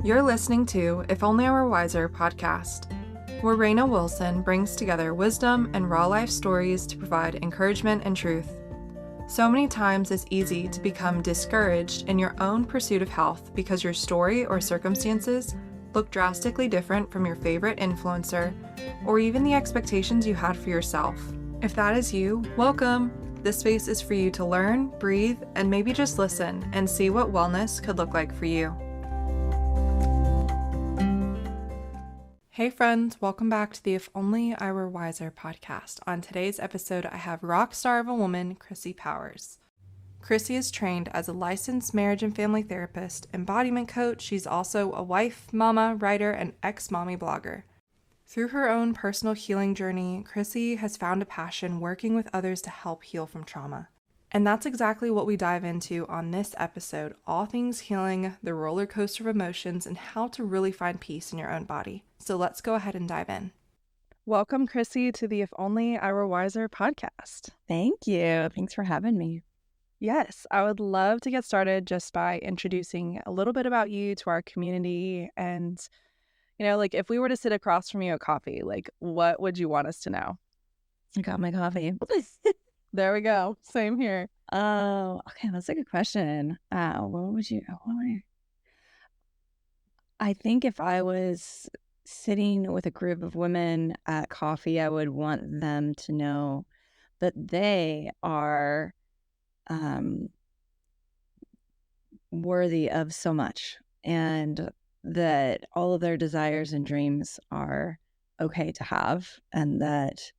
You're listening to If Only I Were Wiser podcast, where Raina Wilson brings together wisdom and raw life stories to provide encouragement and truth. So many times it's easy to become discouraged in your own pursuit of health because your story or circumstances look drastically different from your favorite influencer or even the expectations you had for yourself. If that is you, welcome! This space is for you to learn, breathe, and maybe just listen and see what wellness could look like for you. Hey friends, welcome back to the If Only I Were Wiser podcast. On today's episode, I have rock star of a woman, Chrissy Powers. Chrissy is trained as a licensed marriage and family therapist, embodiment coach. She's also a wife, mama, writer, and ex-mommy blogger. Through her own personal healing journey, Chrissy has found a passion working with others to help heal from trauma. And that's exactly what we dive into on this episode, all things healing, the roller coaster of emotions, and how to really find peace in your own body. So let's go ahead and dive in. Welcome, Chrissy, to the If Only I Were Wiser podcast. Thank you. Thanks for having me. Yes, I would love to get started just by introducing a little bit about you to our community. And, if we were to sit across from you at coffee, what would you want us to know? I got my coffee. There we go. Same here. Oh, okay. That's a good question. I think if I was sitting with a group of women at coffee, I would want them to know that they are worthy of so much and that all of their desires and dreams are okay to have and that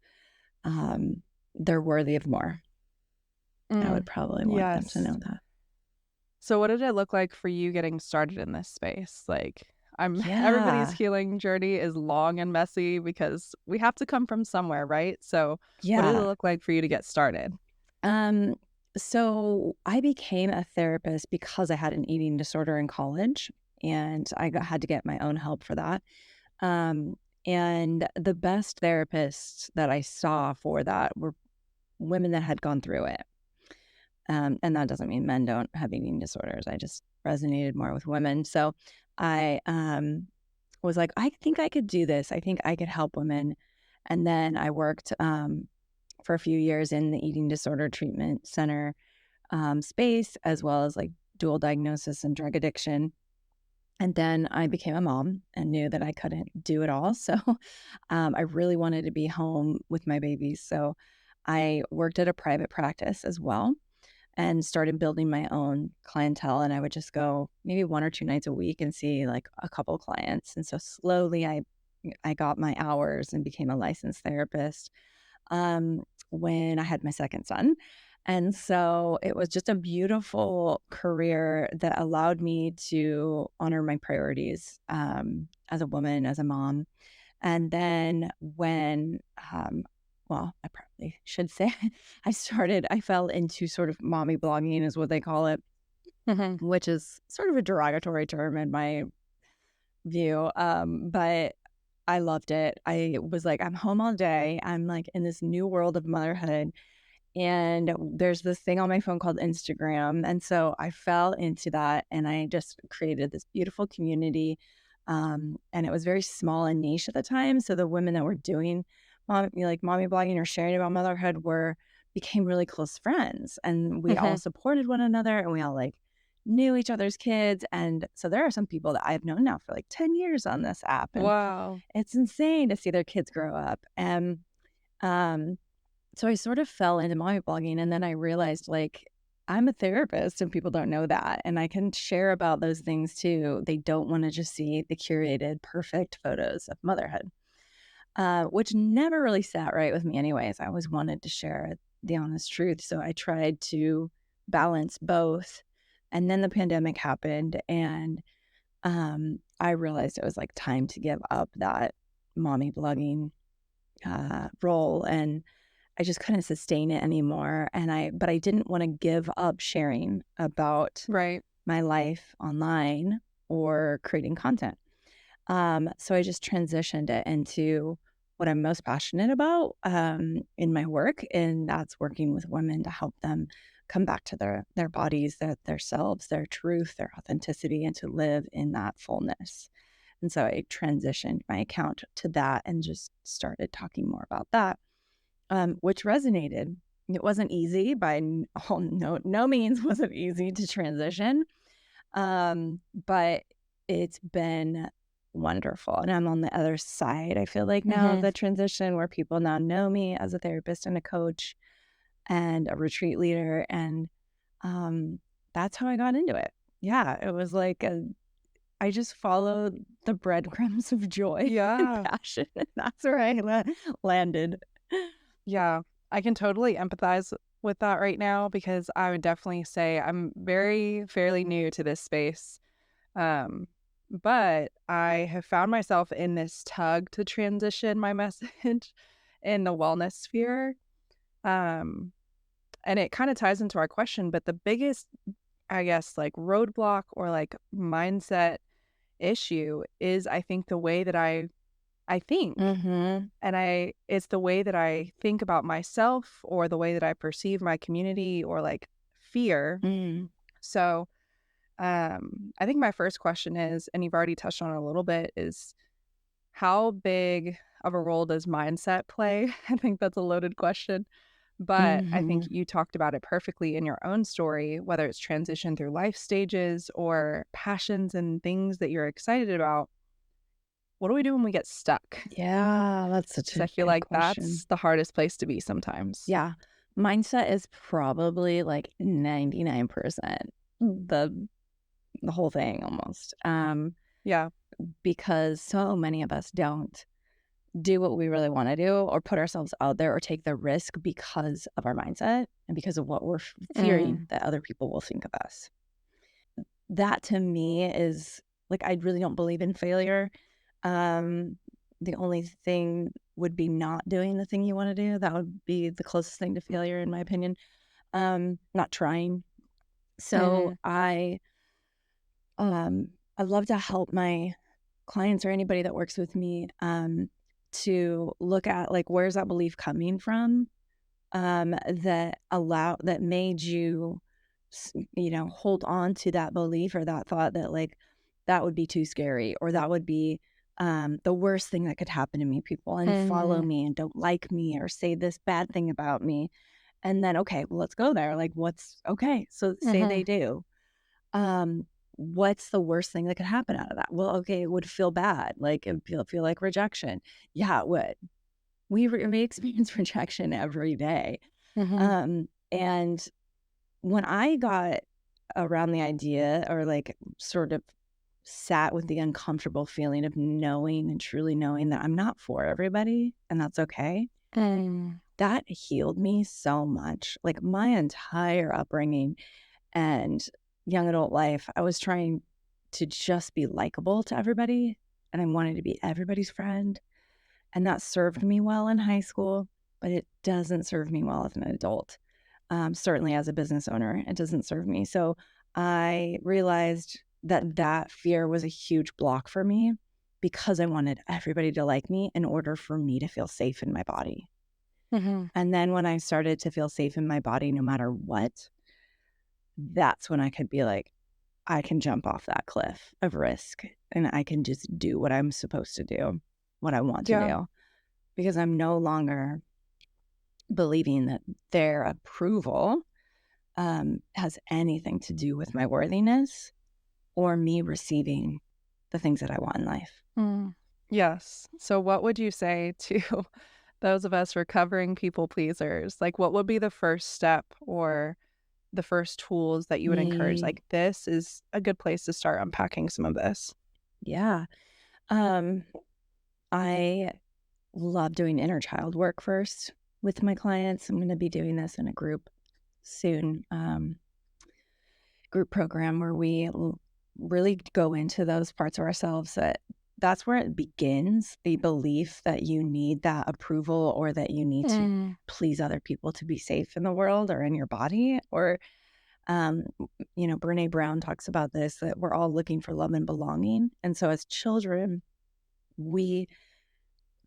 they're worthy of more. I would probably want them to know that. So what did it look like for you getting started in this space? Everybody's healing journey is long and messy because we have to come from somewhere, right? So what did it look like for you to get started? So I became a therapist because I had an eating disorder in college, and I had to get my own help for that. And the best therapists that I saw for that were women that had gone through it. And that doesn't mean men don't have eating disorders. I just resonated more with women. So I was like, I think I could do this. I think I could help women. And then I worked for a few years in the eating disorder treatment center space, as well as dual diagnosis and drug addiction. And then I became a mom and knew that I couldn't do it all. So I really wanted to be home with my babies. So I worked at a private practice as well and started building my own clientele. And I would just go maybe 1 or 2 nights a week and see a couple clients. And so slowly I got my hours and became a licensed therapist when I had my second son. And so it was just a beautiful career that allowed me to honor my priorities as a woman, as a mom. And then when, I probably should say, I fell into sort of mommy blogging is what they call it, which is sort of a derogatory term in my view. But I loved it. I was like, I'm home all day. I'm in this new world of motherhood. And there's this thing on my phone called Instagram. And so I fell into that and I just created this beautiful community. And it was very small and niche at the time. So the women that were doing mommy blogging or sharing about motherhood became really close friends. And we all supported one another and we all knew each other's kids. And so there are some people that I've known now for 10 years on this app. And wow. It's insane to see their kids grow up. And so I sort of fell into mommy blogging, and then I realized I'm a therapist and people don't know that. And I can share about those things too. They don't want to just see the curated, perfect photos of motherhood, which never really sat right with me anyways. I always wanted to share the honest truth. So I tried to balance both. And then the pandemic happened and I realized it was time to give up that mommy blogging role, and I just couldn't sustain it anymore. But I didn't want to give up sharing about my life online or creating content. So I just transitioned it into what I'm most passionate about in my work, and that's working with women to help them come back to their bodies, their selves, their truth, their authenticity, and to live in that fullness. And so I transitioned my account to that and just started talking more about that, which resonated. It wasn't easy no means wasn't easy to transition, but it's been wonderful. And I'm on the other side, I feel like now, of the transition, where people now know me as a therapist and a coach and a retreat leader. And that's how I got into it. Yeah, it was like I just followed the breadcrumbs of joy and passion. And that's where I landed. Yeah, I can totally empathize with that right now, because I would definitely say I'm fairly new to this space. But I have found myself in this tug to transition my message in the wellness sphere. Um, and it kind of ties into our question, but the biggest, I guess, like roadblock or like mindset issue is, I think, the way that I think. Mm-hmm. And it's the way that I think about myself, or the way that I perceive my community, or like fear. Mm. So I think my first question is, and you've already touched on it a little bit, is how big of a role does mindset play? I think that's a loaded question, but I think Mm-hmm. you talked about it perfectly in your own story, whether it's transition through life stages or passions and things that you're excited about. What do we do when we get stuck? Yeah, that's such Because I a feel good like question. that's the hardest place to be sometimes. Yeah. Mindset is probably like 99% the whole thing almost. Yeah. Because so many of us don't do what we really want to do or put ourselves out there or take the risk because of our mindset and because of what we're fearing that other people will think of us. That to me is like, I really don't believe in failure. The only thing would be not doing the thing you want to do. That would be the closest thing to failure, in my opinion. Not trying. So Mm-hmm. I love to help my clients or anybody that works with me to look at, like, where's that belief coming from, that made you hold on to that belief or that thought that, like, that would be too scary, or that would be the worst thing that could happen to me. People unfollow me and don't like me or say this bad thing about me. And then, okay, well, let's go there. Like, what's okay? So say they do. Um, what's the worst thing that could happen out of that? Well, okay, it would feel bad. Like, it would feel like rejection. Yeah, it would. We experience rejection every day. Mm-hmm. And when I got around the idea, or like sort of sat with the uncomfortable feeling of knowing and truly knowing that I'm not for everybody and that's okay, that healed me so much. Like, my entire upbringing and young adult life, I was trying to just be likable to everybody, and I wanted to be everybody's friend. And that served me well in high school, but it doesn't serve me well as an adult. Certainly as a business owner, it doesn't serve me. So I realized that fear was a huge block for me, because I wanted everybody to like me in order for me to feel safe in my body. Mm-hmm. And then when I started to feel safe in my body, no matter what, that's when I could be like, I can jump off that cliff of risk and I can just do what I'm supposed to do, what I want to Yeah. do, because I'm no longer believing that their approval has anything to do with my worthiness or me receiving the things that I want in life. Yes. So what would you say to those of us recovering people pleasers? Like, what would be the first step or the first tools that you would encourage? Mm, Like, this is a good place to start unpacking some of this. yeah. Um, I love doing inner child work first with my clients. I'm going to be doing this in a group soon, group program where we really go into those parts of ourselves that's where it begins, the belief that you need that approval or that you need to please other people to be safe in the world or in your body. Or Brene Brown talks about this, that we're all looking for love and belonging. And so as children, we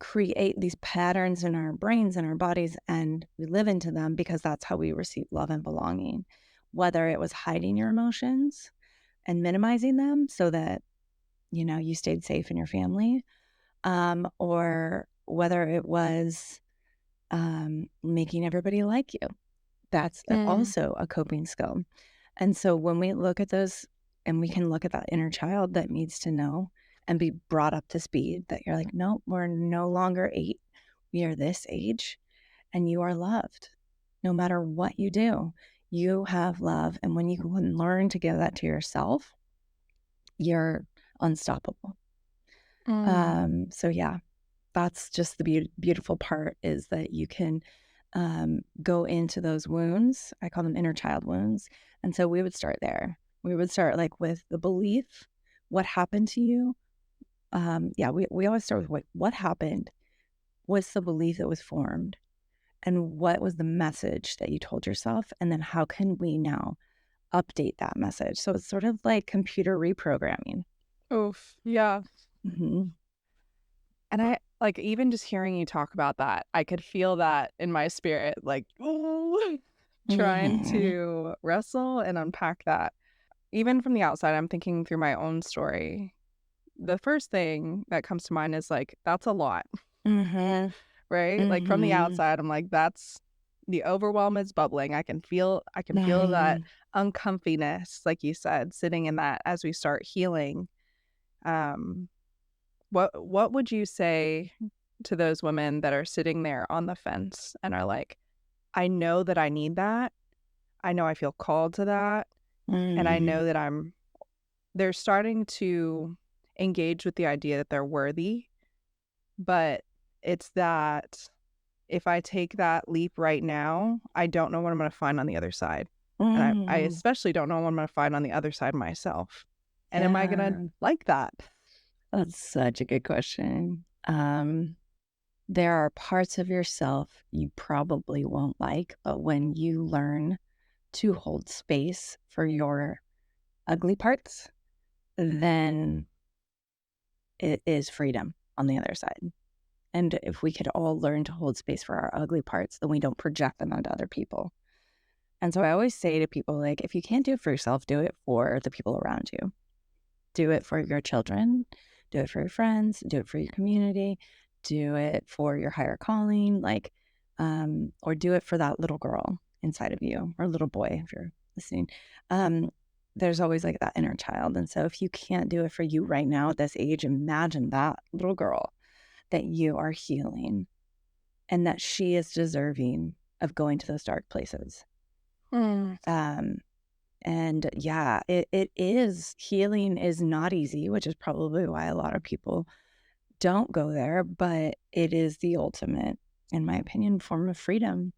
create these patterns in our brains and our bodies, and we live into them because that's how we receive love and belonging. Whether it was hiding your emotions and minimizing them so that, you stayed safe in your family, or whether it was making everybody like you. That's also a coping skill. And so when we look at those, and we can look at that inner child that needs to know and be brought up to speed, that you're like, no, we're no longer 8. We are this age, and you are loved. No matter what you do, you have love. And when you can learn to give that to yourself, you're unstoppable. So yeah, that's just the beautiful part, is that you can go into those wounds. I call them inner child wounds. And so we would start there. We would start like with the belief, what happened to you? We always start with what happened? What's the belief that was formed? And what was the message that you told yourself? And then how can we now update that message? So it's sort of like computer reprogramming. Oof. Yeah. Mm-hmm. And I like, even just hearing you talk about that, I could feel that in my spirit, like, trying to wrestle and unpack that. Even from the outside, I'm thinking through my own story. The first thing that comes to mind is like, that's a lot, right? Like from the outside, I'm like, that's the overwhelm is bubbling. I can feel that uncomfiness, like you said, sitting in that as we start healing. What would you say to those women that are sitting there on the fence and are like, I know that I need that. I know I feel called to that. And I know that they're starting to engage with the idea that they're worthy. But it's that if I take that leap right now, I don't know what I'm going to find on the other side. And I especially don't know what I'm going to find on the other side myself. And am I going to like that? That's such a good question. There are parts of yourself you probably won't like, but when you learn to hold space for your ugly parts, then it is freedom on the other side. And if we could all learn to hold space for our ugly parts, then we don't project them onto other people. And so I always say to people, like, if you can't do it for yourself, do it for the people around you. Do it for your children, do it for your friends, do it for your community, do it for your higher calling, or do it for that little girl inside of you, or little boy, if you're listening. There's always like that inner child. And so if you can't do it for you right now at this age, imagine that little girl that you are healing, and that she is deserving of going to those dark places. And yeah, it is. Healing is not easy, which is probably why a lot of people don't go there, but it is the ultimate, in my opinion, form of freedom.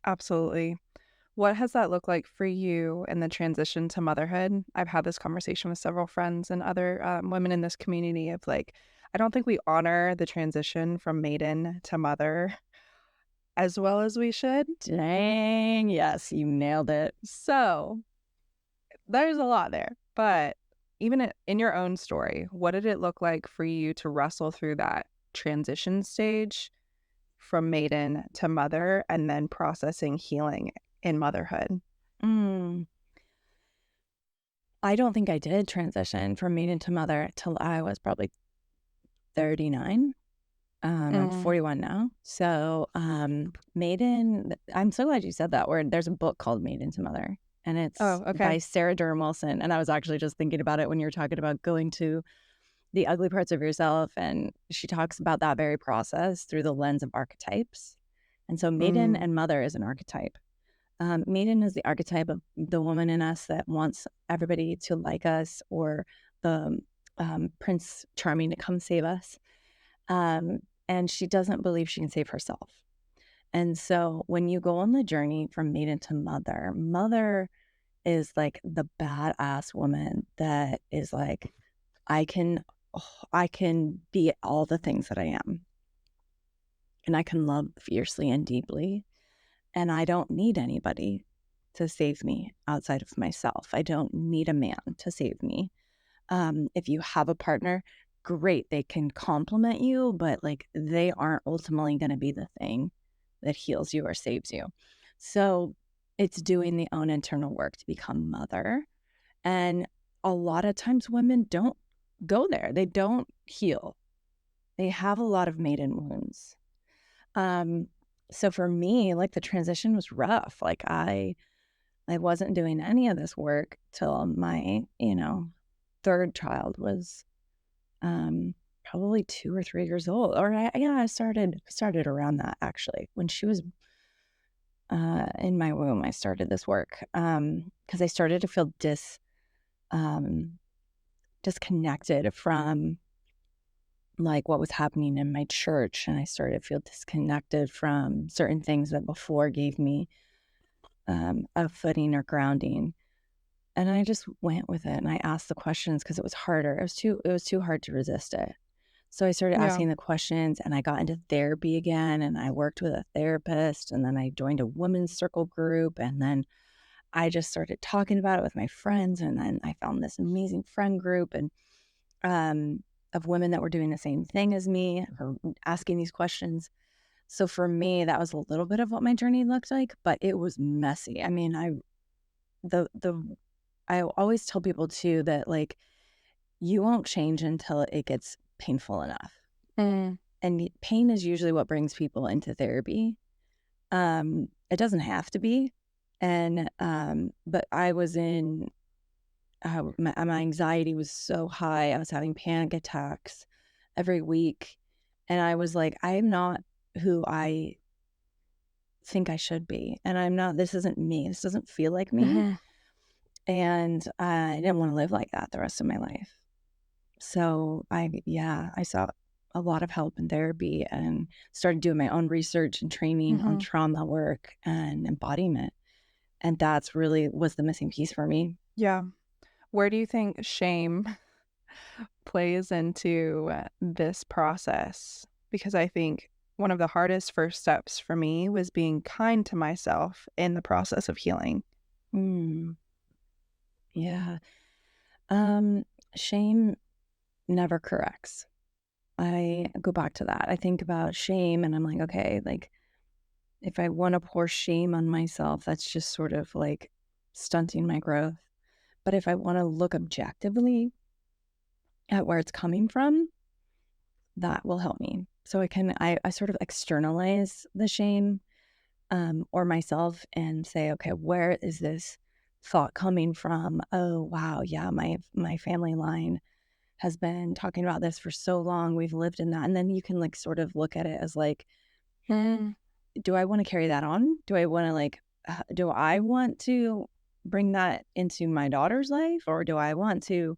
Absolutely. What has that looked like for you in the transition to motherhood? I've had this conversation with several friends and other women in this community of like, I don't think we honor the transition from maiden to mother as well as we should. Dang, yes, you nailed it. So there's a lot there, but even in your own story, what did it look like for you to wrestle through that transition stage from maiden to mother, and then processing healing in motherhood? I don't think I did transition from maiden to mother till I was probably 39. I'm 41 now. So maiden, I'm so glad you said that word. There's a book called Maiden to Mother, and it's by Sarah Durham Wilson. And I was actually just thinking about it when you were talking about going to the ugly parts of yourself. And she talks about that very process through the lens of archetypes. And so maiden and mother is an archetype. Maiden is the archetype of the woman in us that wants everybody to like us, or the Prince Charming to come save us. And she doesn't believe she can save herself. And so when you go on the journey from maiden to mother, mother is like the badass woman that is like, I can be all the things that I am. And I can love fiercely and deeply. And I don't need anybody to save me outside of myself. I don't need a man to save me. If you have a partner, great. They can compliment you, but like they aren't ultimately going to be the thing that heals you or saves you. So it's doing the own internal work to become mother. And a lot of times women don't go there. They don't heal. They have a lot of maiden wounds. So for me, like the transition was rough. Like I wasn't doing any of this work till my, third child was probably 2 or 3 years old. Or I started around that actually. When she was in my womb, I started this work because I started to feel disconnected from like what was happening in my church, and I started to feel disconnected from certain things that before gave me a footing or grounding. And I just went with it, and I asked the questions because it was harder. It was too hard to resist it. So I started Yeah. asking the questions, and I got into therapy again, and I worked with a therapist, and then I joined a women's circle group, and then I just started talking about it with my friends, and then I found this amazing friend group and of women that were doing the same thing as me, or asking these questions. So for me, that was a little bit of what my journey looked like, but it was messy. I mean, I always tell people too that like you won't change until it gets painful enough. Mm. And pain is usually what brings people into therapy. It doesn't have to be. And but I was in my anxiety was so high. I was having panic attacks every week. And I was like, I'm not who I think I should be. And I'm not, this isn't me. This doesn't feel like me. Mm-hmm. And I didn't want to live like that the rest of my life. So I sought a lot of help in therapy and started doing my own research and training on trauma work and embodiment. And that's really was the missing piece for me. Yeah. Where do you think shame plays into this process? Because I think one of the hardest first steps for me was being kind to myself in the process of healing. Yeah. Shame never corrects. I go back to that. I think about shame and I'm like, okay, like if I want to pour shame on myself, that's just sort of like stunting my growth. But if I want to look objectively at where it's coming from, that will help me. So I sort of externalize the shame or myself and say, okay, where is this thought coming from? Oh, wow. Yeah. My family line has been talking about this for so long. We've lived in that. And then you can like sort of look at it as like, do I want to carry that on? Do I want to bring that into my daughter's life? Or do I want to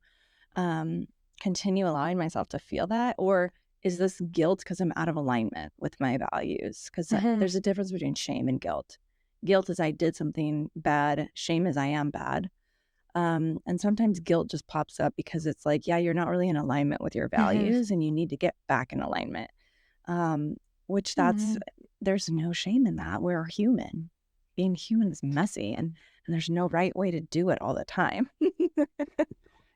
continue allowing myself to feel that? Or is this guilt because I'm out of alignment with my values? Because there's a difference between shame and guilt. Guilt is I did something bad. Shame is I am bad. And sometimes guilt just pops up because it's like, yeah, you're not really in alignment with your values and you need to get back in alignment. Which there's no shame in that. We're human. Being human is messy and there's no right way to do it all the time.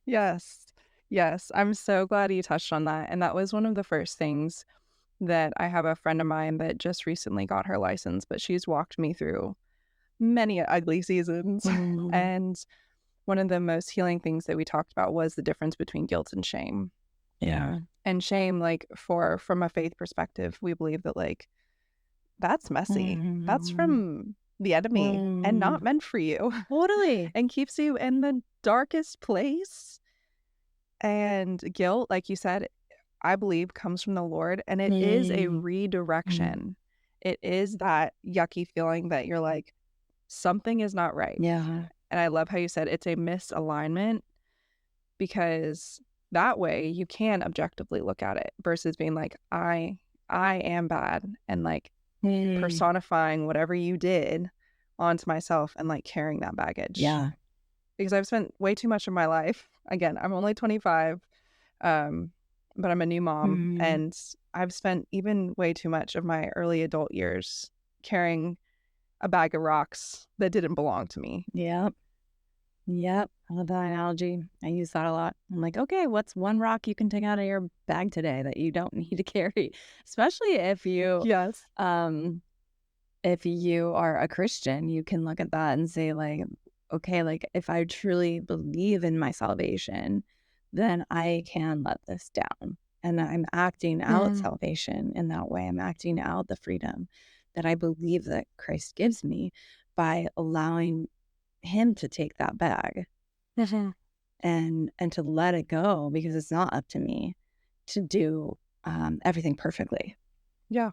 Yes. Yes. I'm so glad you touched on that. And that was one of the first things that I have a friend of mine that just recently got her license, but she's walked me through many ugly seasons. And one of the most healing things that we talked about was the difference between guilt and shame. Yeah. And shame, like from a faith perspective, we believe that like that's messy. That's from the enemy and not meant for you. Totally. And keeps you in the darkest place. And guilt, like you said, I believe comes from the Lord, and it is a redirection. It is that yucky feeling that you're like, something is not right. Yeah. And I love how you said it's a misalignment, because that way you can objectively look at it versus being like, I am bad, and like personifying whatever you did onto myself and like carrying that baggage. Yeah. Because I've spent way too much of my life. Again, I'm only 25, but I'm a new mom, and I've spent even way too much of my early adult years carrying a bag of rocks that didn't belong to me. Yeah. Yep. I love that analogy. I use that a lot. I'm like, okay, what's one rock you can take out of your bag today that you don't need to carry? Especially Yes. if you are a Christian, you can look at that and say, like, okay, like if I truly believe in my salvation, then I can let this down. And I'm acting out Mm. salvation in that way. I'm acting out the freedom that I believe that Christ gives me by allowing him to take that bag Mhm. and to let it go because it's not up to me to do everything perfectly. Yeah,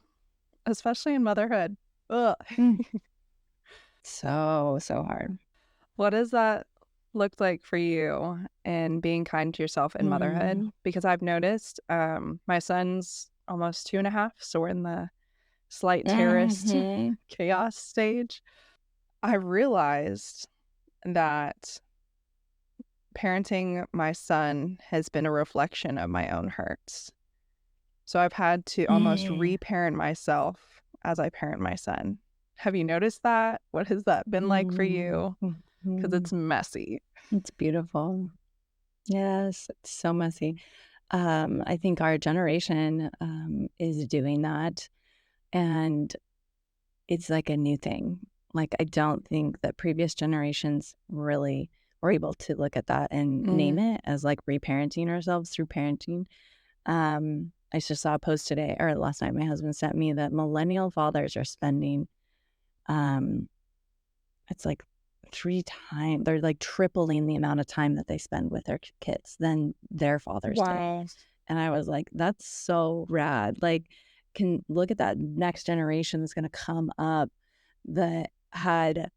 especially in motherhood. Ugh. Mm. So hard. What does that look like for you in being kind to yourself in Mm. motherhood? Because I've noticed my son's almost 2.5, so we're in the slight terrorist Mhm. chaos stage. I realized that parenting my son has been a reflection of my own hurts. So I've had to almost Mm. reparent myself as I parent my son. Have you noticed that? What has that been like for Mm. you? Because Mhm. it's messy. It's beautiful. Yes, it's so messy. I think our generation is doing that, and it's like a new thing. Like, I don't think that previous generations really were able to look at that and name Mm. it as like reparenting ourselves through parenting. I just saw a post today or last night my husband sent me that millennial fathers are spending um it's like 3 times they're like tripling the amount of time that they spend with their kids than their fathers did. Wow. And I was like, that's so rad. Like, can look at that next generation that's gonna come up that had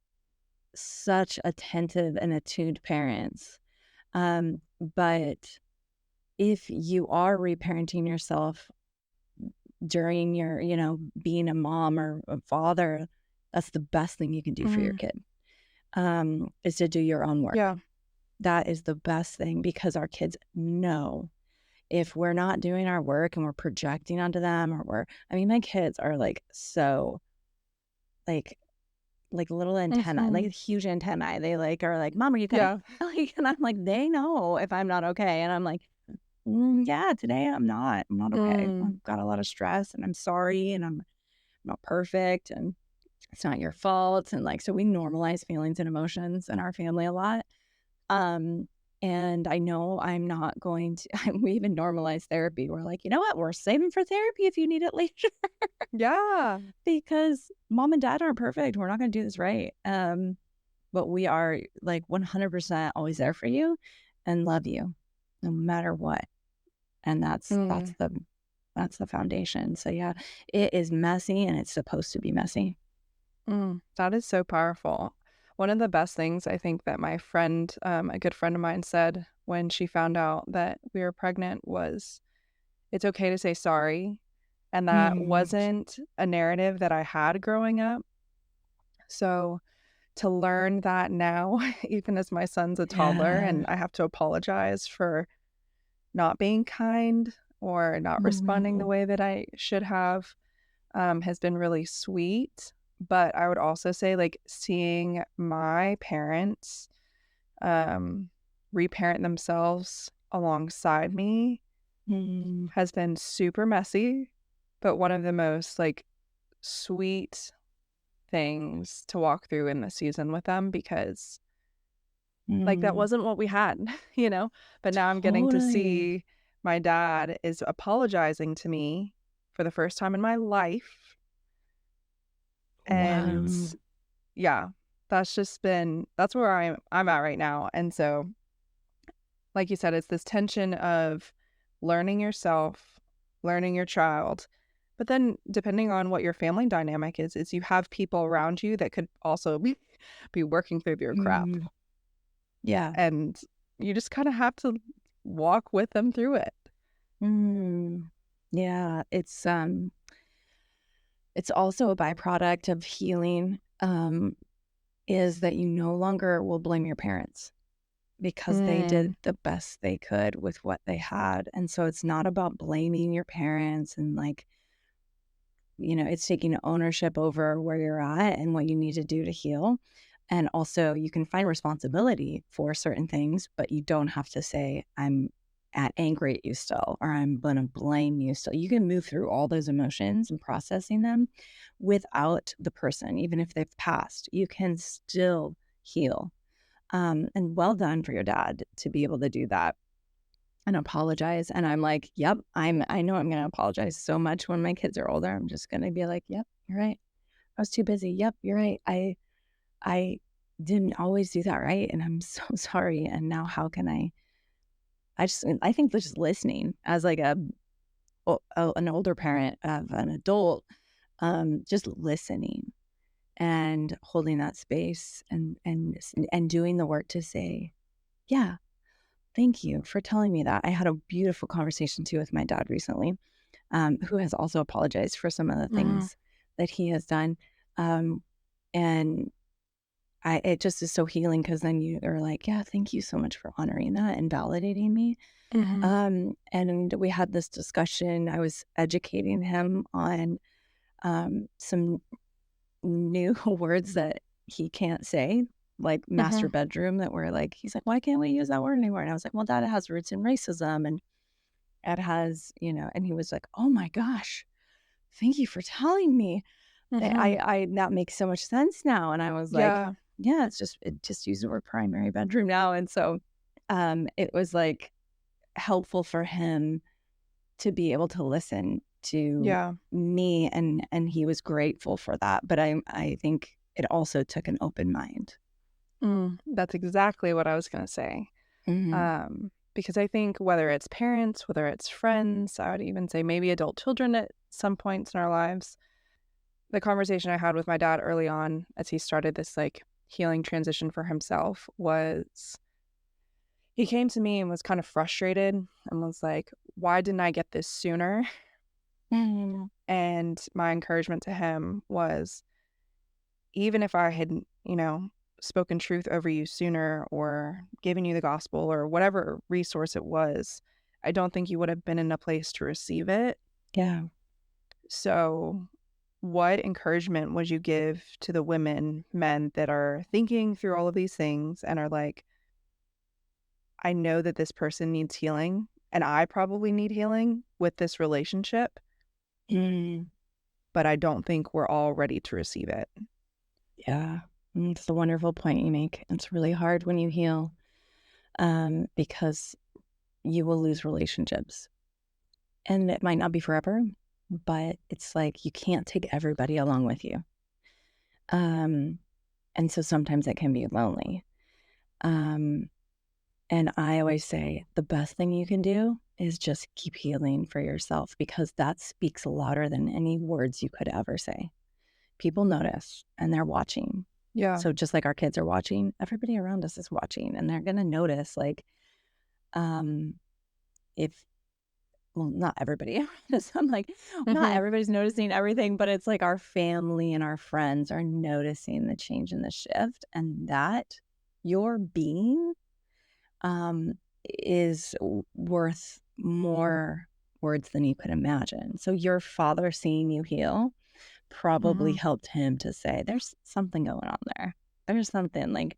such attentive and attuned parents. But if you are reparenting yourself during your, being a mom or a father, that's the best thing you can do for your Mm. kid, is to do your own work. Yeah. That is the best thing because our kids know if we're not doing our work and we're projecting onto them I mean, my kids are like so like little antennae, like Mhm. huge antennae. They like are like, Mom, are you okay? Yeah. Like, and I'm like, they know if I'm not okay. And I'm like, yeah, today I'm not. I'm not okay. Mm. I've got a lot of stress and I'm sorry and I'm not perfect and it's not your fault. And like, so we normalize feelings and emotions in our family a lot. Um, and I know I'm not going to, we even normalize therapy. We're like, you know what? We're saving for therapy if you need it later Yeah. because mom and dad aren't perfect. We're not going to do this right. But we are like 100% always there for you and love you no matter what. And Mm. that's the foundation. So yeah, it is messy and it's supposed to be messy. Mm. That is so powerful. One of the best things I think that my friend, a good friend of mine, said when she found out that we were pregnant was, it's okay to say sorry. And that Mm. wasn't a narrative that I had growing up. So to learn that now, even as my son's a toddler and Yeah. I have to apologize for not being kind or not responding the Mhm. way that I should have, has been really sweet. But I would also say, like, seeing my parents um, reparent themselves alongside me Mm. has been super messy, but one of the most, like, sweet things to walk through in the season with them because, like, that Mm. wasn't what we had, you know? But now I'm getting to Totally. see my dad is apologizing to me for the first time in my life. And Wow. yeah, that's where I'm at right now. And so, like you said, it's this tension of learning yourself, learning your child. But then depending on what your family dynamic is you have people around you that could also be working through your crap. Mm. Yeah. And you just kind of have to walk with them through it. Mm. Yeah. It's also a byproduct of healing, is that you no longer will blame your parents because they Mm. did the best they could with what they had. And so it's not about blaming your parents and like, it's taking ownership over where you're at and what you need to do to heal. And also you can find responsibility for certain things, but you don't have to say, I'm angry at you still, or I'm going to blame you still. You can move through all those emotions and processing them without the person, even if they've passed. You can still heal. And well done for your dad to be able to do that and apologize. And I'm like, yep, I know I'm going to apologize so much when my kids are older. I'm just going to be like, yep, you're right. I was too busy. Yep, you're right. I didn't always do that right, and I'm so sorry. And now how can I think just listening as like an older parent of an adult, just listening and holding that space and doing the work to say, yeah, thank you for telling me that. I had a beautiful conversation too with my dad recently, who has also apologized for some of the things that he has done. And it just is so healing, because then you are like, yeah, thank you so much for honoring that and validating me. And we had this discussion. I was educating him on some new words that he can't say, like master bedroom, that we're like, he's like, why can't we use that word anymore? And I was like, well, Dad, it has roots in racism, and it has, and he was like, oh my gosh, thank you for telling me. I that makes so much sense now. And I was like, yeah, it just used the word primary bedroom now. And so it was like helpful for him to be able to listen to me, and he was grateful for that. But I think it also took an open mind. That's exactly what I was going to say. Because I think whether it's parents, whether it's friends, I would even say maybe adult children at some points in our lives, the conversation I had with my dad early on as he started this like healing transition for himself was, he came to me and was kind of frustrated and was like, why didn't I get this sooner? And my encouragement to him was, even if I had, spoken truth over you sooner, or given you the gospel, or whatever resource it was, I don't think you would have been in a place to receive it. Yeah. So what encouragement would you give to the men that are thinking through all of these things and are like, I know that this person needs healing, and I probably need healing with this relationship, but I don't think we're all ready to receive it. Yeah. It's a wonderful point you make. It's really hard when you heal, because you will lose relationships, and it might not be forever, but it's like you can't take everybody along with you. And so sometimes it can be lonely. And I always say the best thing you can do is just keep healing for yourself, because that speaks louder than any words you could ever say. People notice, and they're watching. Yeah. So just like our kids are watching, everybody around us is watching, and they're going to notice, like, not everybody. I'm like, not everybody's noticing everything, but it's like our family and our friends are noticing the change and the shift, and that your being is worth more words than you could imagine. So your father seeing you heal probably helped him to say, there's something going on there. There's something like,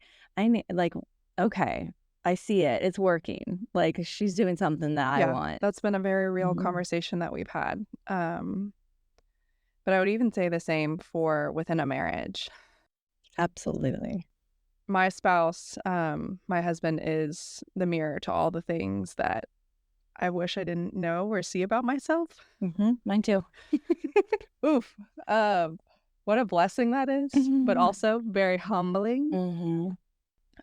okay, I see it. It's working. Like, she's doing something that I want. That's been a very real conversation that we've had. But I would even say the same for within a marriage. Absolutely. My spouse, my husband, is the mirror to all the things that I wish I didn't know or see about myself. Mine too. Oof. What a blessing that is, but also very humbling.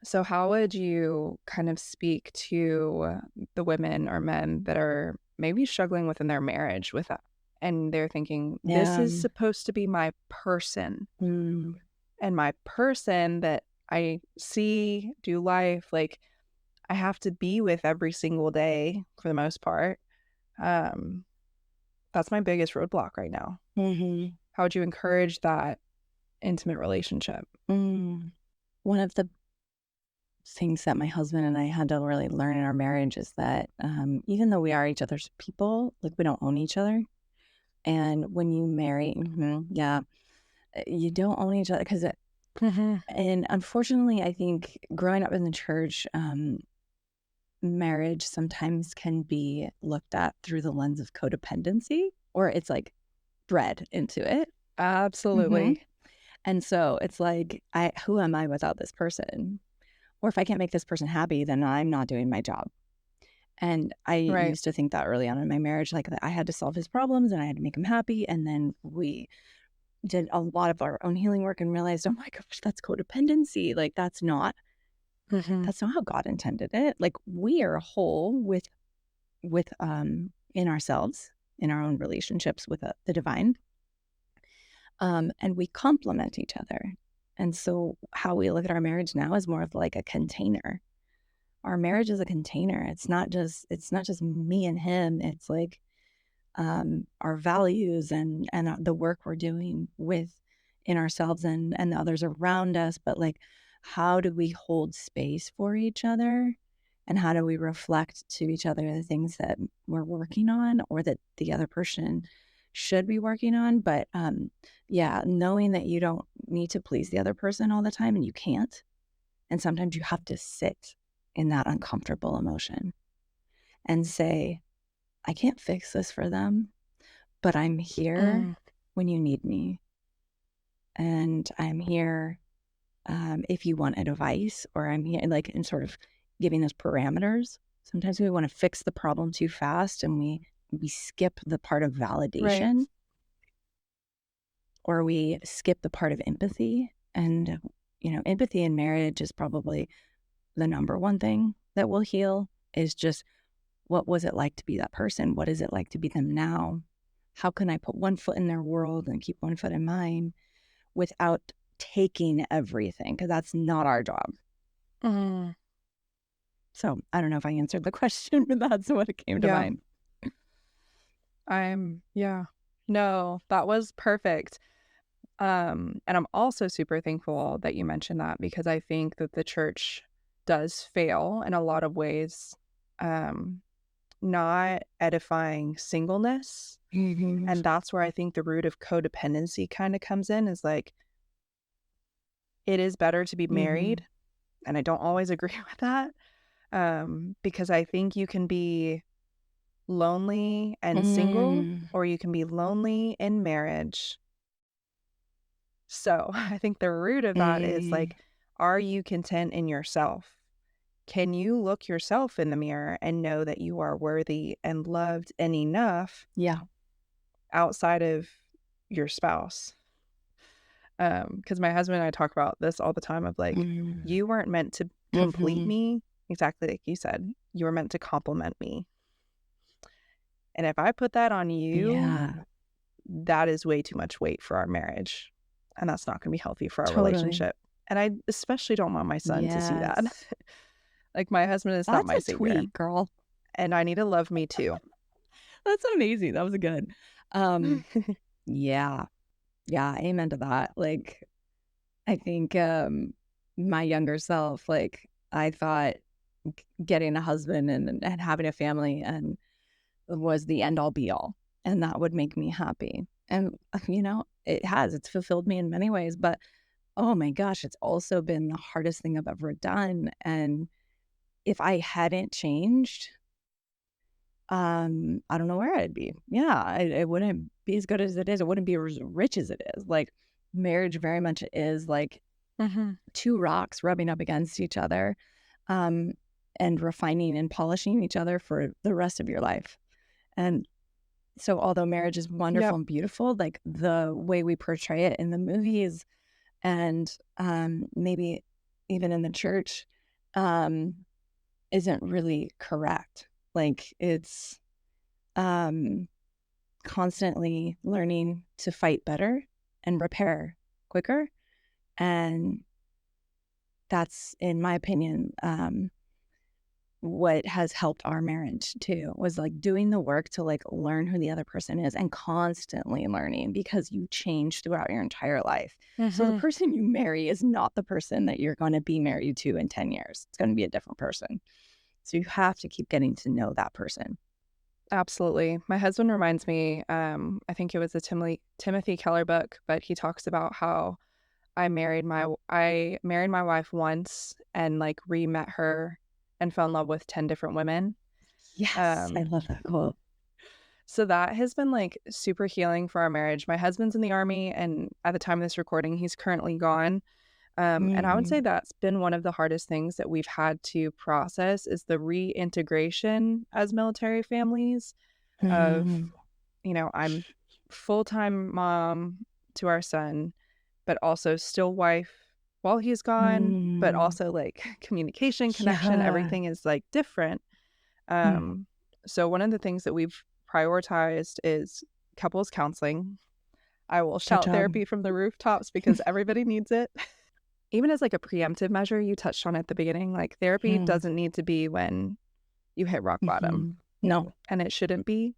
So how would you kind of speak to the women or men that are maybe struggling within their marriage with that, and they're thinking, this is supposed to be my person, and my person that I see, do life, like I have to be with every single day for the most part. That's my biggest roadblock right now. How would you encourage that intimate relationship? One of the things that my husband and I had to really learn in our marriage is that even though we are each other's people, like, we don't own each other. And when you marry, you don't own each other, because And unfortunately, I think growing up in the church, marriage sometimes can be looked at through the lens of codependency, or it's like bred into it. Absolutely. And so it's like, who am I without this person? Or if I can't make this person happy, then I'm not doing my job. And I Right. used to think that early on in my marriage, like that I had to solve his problems and I had to make him happy. And then we did a lot of our own healing work and realized, oh my gosh, that's codependency. Like that's not how God intended it. Like we are whole with in ourselves, in our own relationships with the divine. And we complement each other. And so how we look at our marriage now is more of like a container. Our marriage is a container. It's not just me and him. It's like our values and the work we're doing in ourselves and the others around us. But like, how do we hold space for each other? And how do we reflect to each other the things that we're working on or that the other person should be working on? But yeah, knowing that you don't need to please the other person all the time and you can't. And sometimes you have to sit in that uncomfortable emotion and say, I can't fix this for them, but I'm here when you need me. And I'm here if you want advice, or I'm here like in sort of giving those parameters. Sometimes we want to fix the problem too fast and we skip the part of validation, Right. or we skip the part of empathy. And, empathy in marriage is probably the number one thing that will heal, is just, what was it like to be that person? What is it like to be them now? How can I put one foot in their world and keep one foot in mine without taking everything? Because that's not our job. So I don't know if I answered the question, but that's what it came to Yeah. mind. No, that was perfect. And I'm also super thankful that you mentioned that, because I think that the church does fail in a lot of ways, not edifying singleness. And that's where I think the root of codependency kind of comes in, is like, it is better to be married. And I don't always agree with that, because I think you can be lonely and single, or you can be lonely in marriage. So I think the root of that is like, are you content in yourself? Can you look yourself in the mirror and know that you are worthy and loved and enough Yeah. outside of your spouse? Because my husband and I talk about this all the time, of like, you weren't meant to complete me, exactly like you said. You were meant to complement me. And if I put that on you, that is way too much weight for our marriage. And that's not going to be healthy for our relationship. And I especially don't want my son to see that. Like, my husband is not my savior. Tweet, girl. And I need to love me too. That's amazing. That was good. Yeah. Yeah. Amen to that. Like, I think my younger self, like, I thought getting a husband and having a family and was the end all be all, and that would make me happy. And it's fulfilled me in many ways, but oh my gosh, it's also been the hardest thing I've ever done. And if I hadn't changed, I don't know where I'd be. Yeah, it wouldn't be as good as it is. It wouldn't be as rich as it is. Like, marriage very much is like two rocks rubbing up against each other, and refining and polishing each other for the rest of your life. And so although marriage is wonderful and beautiful, like the way we portray it in the movies and maybe even in the church isn't really correct. Like, it's constantly learning to fight better and repair quicker. And that's, in my opinion, what has helped our marriage too, was like doing the work to like learn who the other person is and constantly learning, because you change throughout your entire life. So the person you marry is not the person that you're going to be married to in 10 years. It's going to be a different person. So you have to keep getting to know that person. Absolutely. My husband reminds me, I think it was a Timothy Keller book, but he talks about how I married my wife once and like re-met her and fell in love with 10 different women. Yes, I Um, love that quote. so that has been like super healing for our marriage. My husband's in the army, and at the time of this recording, he's currently gone. And I would say Mm, that's been one of the hardest things that we've had to process is the reintegration as military families of, mm, I'm full-time mom to our son, but also still wife while he's gone, but mm, also like communication, connection, yeah. everything is like different. Mm, Um, so one of the things that we've prioritized is couples counseling. I will good shout job. therapy from the rooftops because everybody needs it. Even as like a preemptive measure, you touched on at the beginning, like therapy Mm, doesn't need to be when you hit rock bottom, no, and it shouldn't be.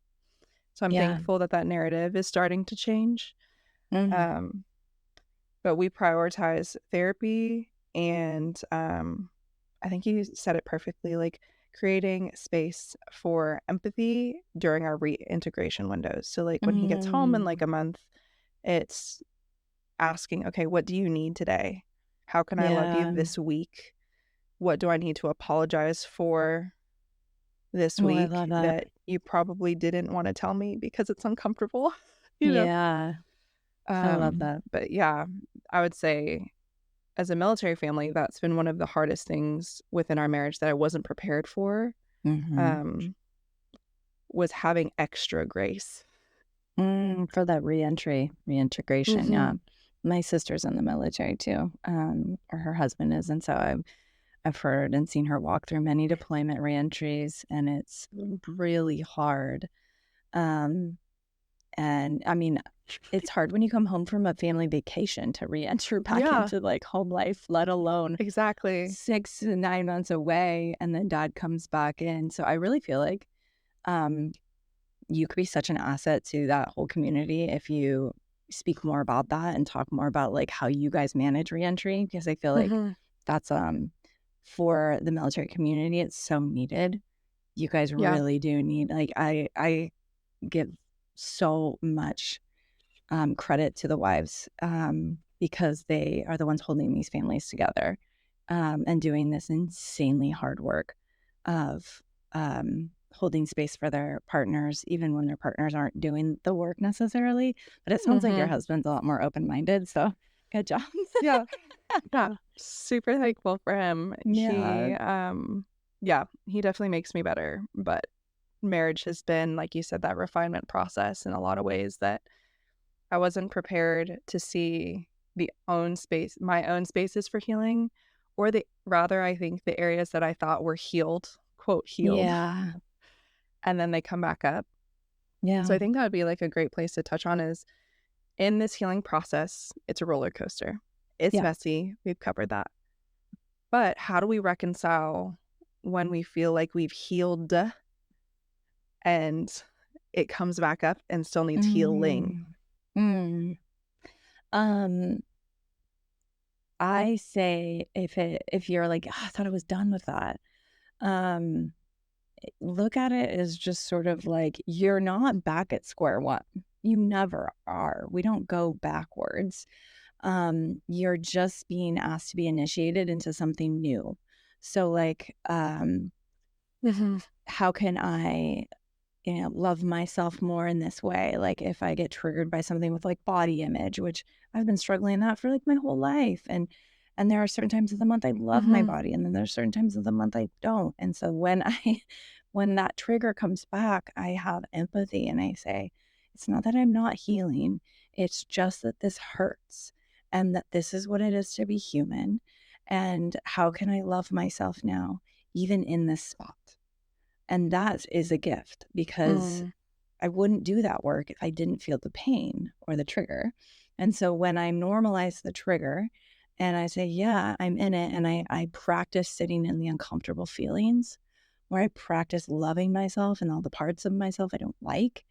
So I'm yeah. thankful that that narrative is starting to change. Mm, Um, but we prioritize therapy and I think you said it perfectly, like creating space for empathy during our reintegration windows. So like when he gets home in like mm, a month, it's asking, okay, what do you need today? How can I love you yeah. this week? What do I need to apologize for this Oh, I week love that. that you probably didn't want to tell me because it's uncomfortable, you know? Yeah, I love that. But yeah, I would say as a military family, that's been one of the hardest things within our marriage that I wasn't prepared for, Hmm. um, was having extra grace. For that reintegration. Yeah. Mhm. My sister's in the military too, or her husband is. And so I've heard and seen her walk through many deployment reentries, and it's really hard. Um, and I mean, it's hard when you come home from a family vacation to re-enter back Yeah, into like home life, let alone exactly. 6 to 9 months away, and then dad comes back in. So I really feel like um, you could be such an asset to that whole community if you speak more about that and talk more about like how you guys manage reentry, because I feel like Mhm. that's for the military community, it's so needed. You guys Yeah. really do need, like, I give so much credit to the wives, because they are the ones holding these families together, and doing this insanely hard work of holding space for their partners, even when their partners aren't doing the work necessarily. But it sounds like your Mhm. husband's a lot more open minded. So good job. Yeah. Yeah. Super thankful for him. Yeah. Yeah, he definitely makes me better, but marriage has been, like you said, that refinement process in a lot of ways that I wasn't prepared to see my own spaces for healing, or I think the areas that I thought were healed, quote, healed, Yeah. and then they come back up. So Yeah. I think that would be like a great place to touch on is in this healing process, it's a roller coaster. It's Yeah. messy. We've covered that. But how do we reconcile when we feel like we've healed and it comes back up and still needs healing? Mm. Mm. Um, I say if you're like, "Ah, I thought I was done with that. Um, Look at it as just sort of like you're not back at square one. You never are. We don't go backwards. You're just being asked to be initiated into something new. So like, Mhm. how can I, love myself more in this way? Like if I get triggered by something with like body image, which I've been struggling that for like my whole life. And there are certain times of the month I love my Mhm. body, and then there's certain times of the month I don't. And so when when that trigger comes back, I have empathy and I say, it's not that I'm not healing, it's just that this hurts and that this is what it is to be human. And how can I love myself now, even in this spot? And that is a gift, because Mm. I wouldn't do that work if I didn't feel the pain or the trigger. And so when I normalize the trigger and I say, yeah, I'm in it, and I practice sitting in the uncomfortable feelings, where I practice loving myself and all the parts of myself I don't like,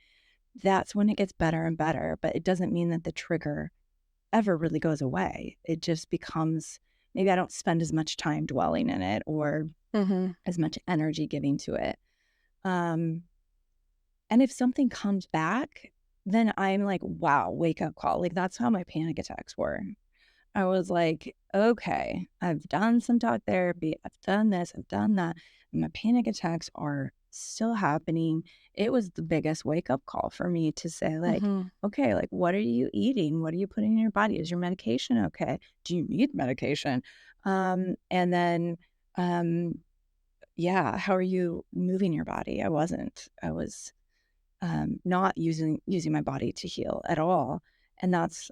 that's when it gets better and better. But it doesn't mean that the trigger ever really goes away. It just becomes, maybe I don't spend as much time dwelling in it or Mhm. as much energy giving to it. Um, and if something comes back, then I'm like, wow, wake up call. Like that's how my panic attacks were. I was like, okay, I've done some talk therapy. I've done this, I've done that. And my panic attacks are still happening. It was the biggest wake up call for me to say, like, Mm-hmm. okay, like, what are you eating? What are you putting in your body? Is your medication okay? Do you need medication? And then, um, yeah, how are you moving your body? I wasn't. I was not using my body to heal at all. And that's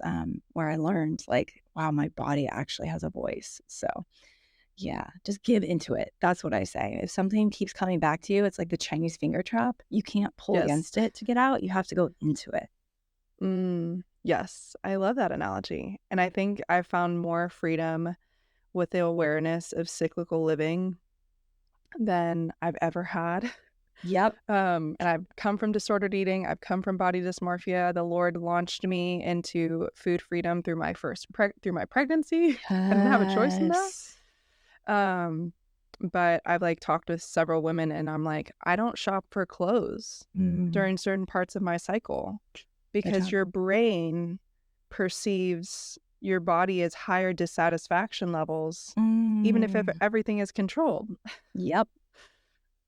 where I learned, like, wow, my body actually has a voice. So yeah, just give into it. That's what I say. If something keeps coming back to you, it's like the Chinese finger trap. You can't pull Yes. against it to get out. You have to go into it. Yes, I love that analogy. And I think I found more freedom with the awareness of cyclical living than I've ever had. Yep. And I've come from disordered eating. I've come from body dysmorphia. The Lord launched me into food freedom through my through my pregnancy. I didn't have a choice in that. Yes. But I've like talked with several women, and I'm like, I don't shop for clothes during certain parts of my cycle Good because job. your brain perceives your body as higher dissatisfaction levels, even if everything is controlled. Yep.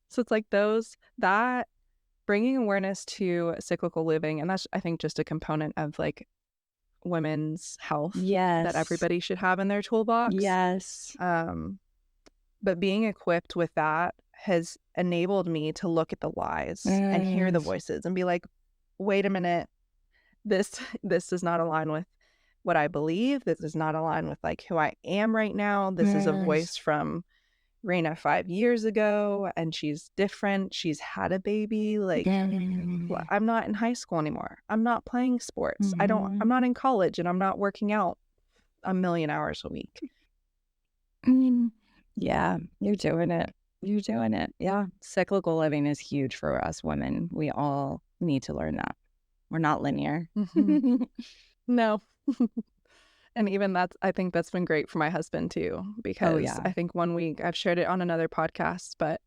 So it's like that bringing awareness to cyclical living, and that's, I think, just a component of like women's health that Yes. everybody should have in their toolbox. Yes. But being equipped with that has enabled me to look at the lies and hear the voices and be like, wait a minute, this does not align with what I believe. This does not align with like who I am right now. This is a voice from Raina 5 years ago, and she's different. She's had a baby. Like, I'm not in high school anymore. I'm not playing sports. I'm not in college, and I'm not working out a million hours a week. Yeah, you're doing it. You're doing it. Yeah. Cyclical living is huge for us women. We all need to learn that. We're not linear. No. And even I think that's been great for my husband too, because I think one week, I've shared it on another podcast, but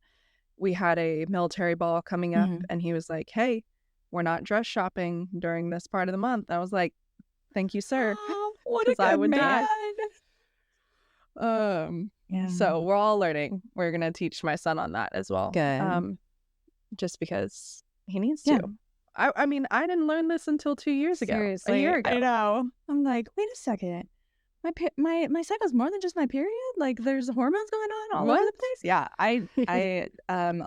we had a military ball coming up and he was like, hey, we're not dress shopping during this part of the month. I was like, thank you, sir. What a good I would man. So we're all learning. We're going to teach my son on that as well. Good. Just because he needs to. I mean, I didn't learn this until 2 years ago. Seriously, a year ago. I know. I'm like, wait a second. My cycle's more than just my period. Like, there's hormones going on all over the place. Yeah, I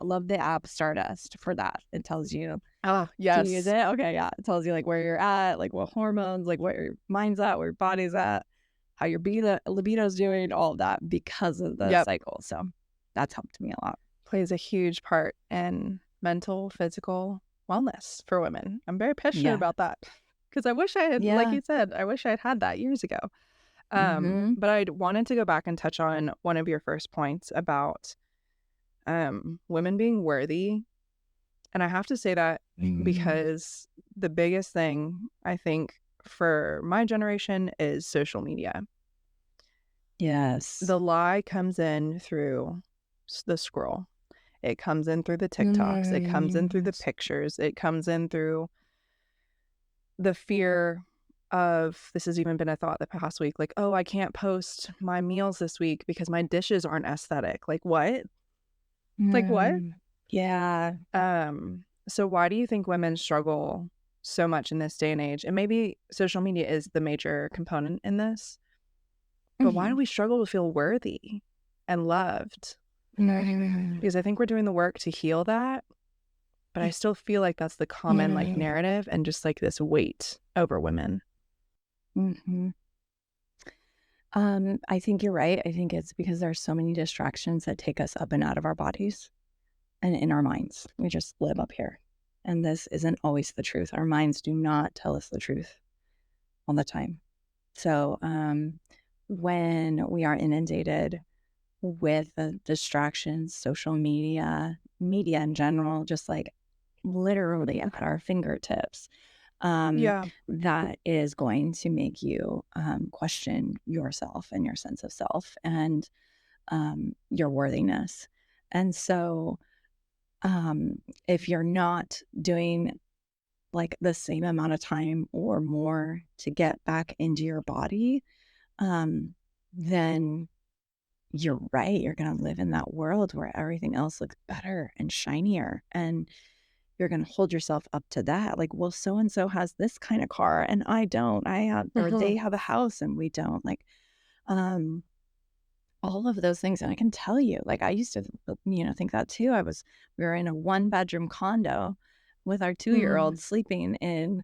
love the app Stardust for that. It tells you. Oh, yes. Do you use it? Okay, yeah. It tells you like where you're at, like what hormones, like what your mind's at, where your body's at, how your libido's doing, all of that because of the cycle. So that's helped me a lot. Plays a huge part in mental, physical wellness for women. I'm very passionate about that because I wish I had, like you said, I wish I had that years ago. But I wanted to go back and touch on one of your first points about women being worthy. And I have to say that because the biggest thing, I think, for my generation is social media. Yes. The lie comes in through the scroll. It comes in through the TikToks. It comes in through the pictures. It comes in through the fear of, this has even been a thought the past week, like, oh, I can't post my meals this week because my dishes aren't aesthetic. Like, what? Like, what? Yeah. So why do you think women struggle so much in this day and age? And maybe social media is the major component in this. But why do we struggle to feel worthy and loved? Because I think we're doing the work to heal that. But I still feel like that's the common like narrative and just like this weight over women. I think you're right. I think it's because there's so many distractions that take us up and out of our bodies and in our minds. We just live up here. And this isn't always the truth. Our minds do not tell us the truth all the time. So when we are inundated with the distractions, social media in general, just like literally at our fingertips, that is going to make you question yourself and your sense of self and your worthiness. And so if you're not doing like the same amount of time or more to get back into your body, then you're right. You're going to live in that world where everything else looks better and shinier. And you're going to hold yourself up to that. Like, well, so-and-so has this kind of car and I don't. Or they have a house and we don't. Like, all of those things. And I can tell you, like, I used to, think that too. We were in a 1-bedroom condo with our 2-year-old sleeping in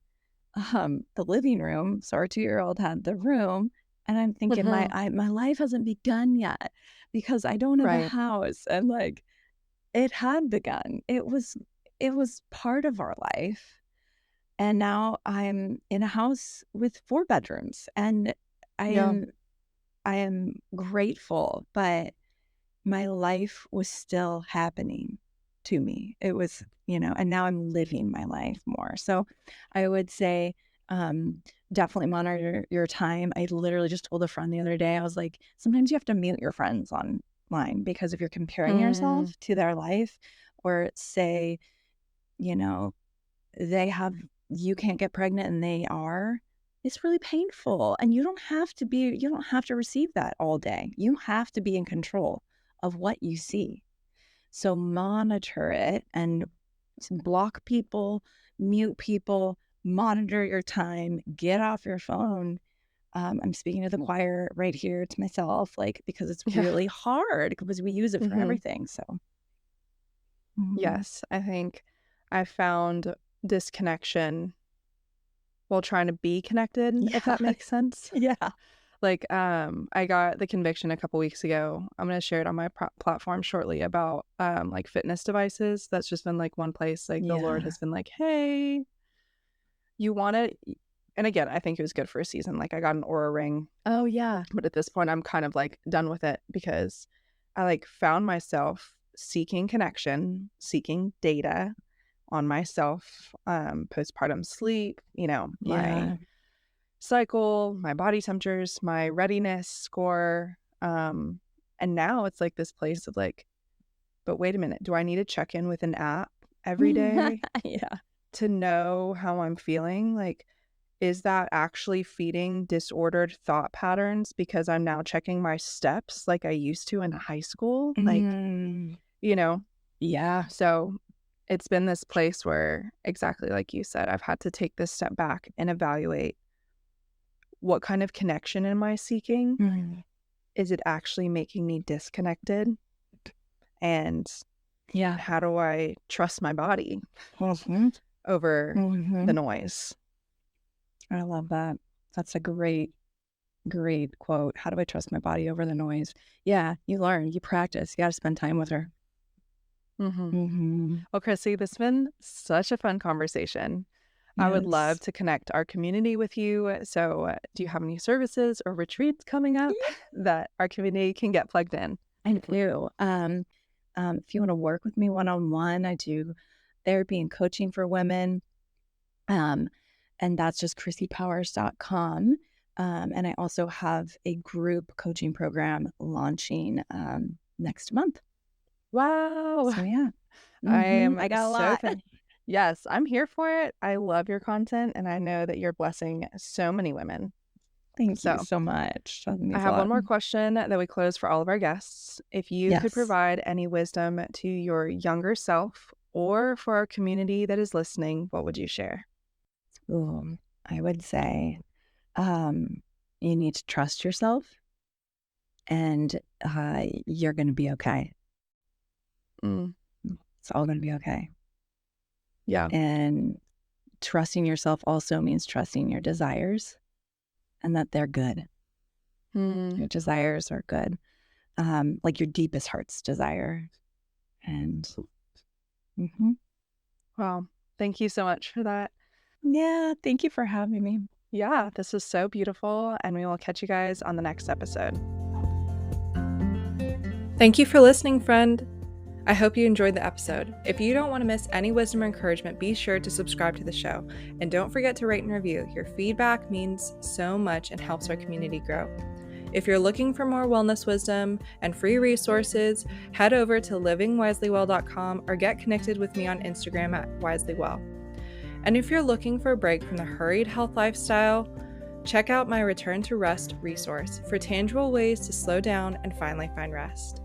the living room. So our 2-year-old had the room. And I'm thinking my life hasn't begun yet because I don't have a house. And like, it had begun. It was part of our life. And now I'm in a house with 4 bedrooms and I am grateful, but my life was still happening to me. It was, and now I'm living my life more. So I would say, definitely monitor your time. I literally just told a friend the other day, I was like, sometimes you have to mute your friends online because if you're comparing yourself to their life, or say, you can't get pregnant and they are, it's really painful. And you don't have to receive that all day. You have to be in control of what you see. So monitor it and block people, mute people, monitor your time, get off your phone. I'm speaking to the choir right here to myself, like, because it's really hard because we use it for everything. So. Yes, I think I found disconnection while trying to be connected, if that makes sense. Yeah. Like, I got the conviction a couple weeks ago. I'm going to share it on my platform shortly about, like, fitness devices. That's just been, like, one place, like, the Lord has been like, hey, you want it? And again, I think it was good for a season. Like, I got an Aura ring. Oh, yeah. But at this point, I'm kind of, like, done with it because I, like, found myself seeking connection, seeking data on myself, postpartum sleep, my cycle, my body temperatures, my readiness score. And now it's like this place of like, but wait a minute, do I need to check in with an app every day to know how I'm feeling? Like, is that actually feeding disordered thought patterns because I'm now checking my steps like I used to in high school? Like, Yeah. So it's been this place where, exactly like you said, I've had to take this step back and evaluate what kind of connection am I seeking? Is it actually making me disconnected? And how do I trust my body over the noise? I love that. That's a great quote. How do I trust my body over the noise? Yeah, you learn, you practice, you got to spend time with her. Well, Chrissy, this has been such a fun conversation. I would love to connect our community with you. So do you have any services or retreats coming up that our community can get plugged in? I do. If you want to work with me one-on-one, I do therapy and coaching for women. And that's just chrissypowers.com. And I also have a group coaching program launching next month. Wow. So yeah. I got a lot. Yes, I'm here for it. I love your content and I know that you're blessing so many women. Thank you so much. I have one more question that we close for all of our guests. If you could provide any wisdom to your younger self or for our community that is listening, what would you share? I would say you need to trust yourself and you're going to be okay. It's all going to be okay. Yeah. And trusting yourself also means trusting your desires and that they're good. Your desires are good. Like your deepest heart's desire. And wow. Thank you so much for that. Yeah. Thank you for having me. Yeah, this was so beautiful. And we will catch you guys on the next episode. Thank you for listening, friend. I hope you enjoyed the episode. If you don't want to miss any wisdom or encouragement, be sure to subscribe to the show. And don't forget to rate and review. Your feedback means so much and helps our community grow. If you're looking for more wellness wisdom and free resources, head over to livingwiselywell.com or get connected with me on Instagram at wiselywell. And if you're looking for a break from the hurried health lifestyle, Check out my Return to Rest resource for tangible ways to slow down and finally find rest.